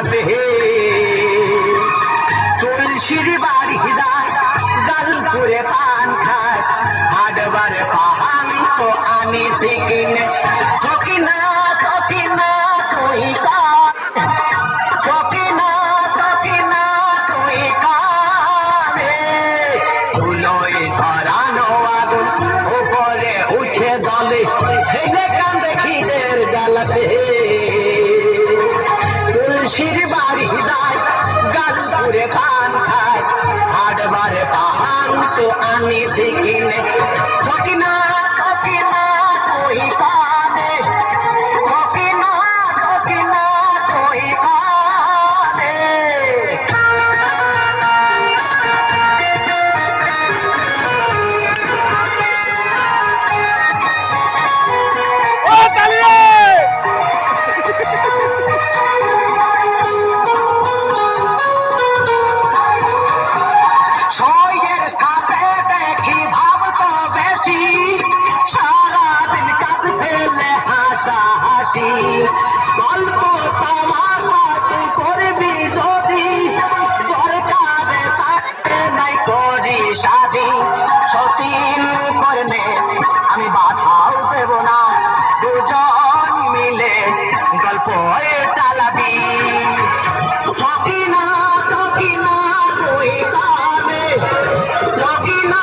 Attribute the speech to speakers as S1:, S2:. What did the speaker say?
S1: জ্বালাতে হে তুলসীর বাড়ি যায় গালপুরে পান খায় হাডবারে পাহান তো আনি কিনে সকিনা সকিনা তুই সকিনা সকিনা তুই কানে তুলোই ধরানো আগুন উপরে উঠে জলে ছেলে কান্দে খিদের জ্বালাতে তুলসীর বাড়ি যায় গালপুরে পান খায় হাডবারে পাহান তো আনি কিনে সকিনা সকিনা তুই কানে সকিনা সকিনা তুই কানে
S2: ও চালিয়ে
S1: সয়ের সাথে দেখি ভাবতো বেশি সারাদিন কাজ ফেলে হাসা হাসি গল্প তামাশা তুই করবি যদি দরকারে তাকে নাই করি সাদি সতীন করলে আমি বাধাও দেব না দুজন মিলে গল্প চালাবি সকিনা সকিনা তুই কানে সকিনা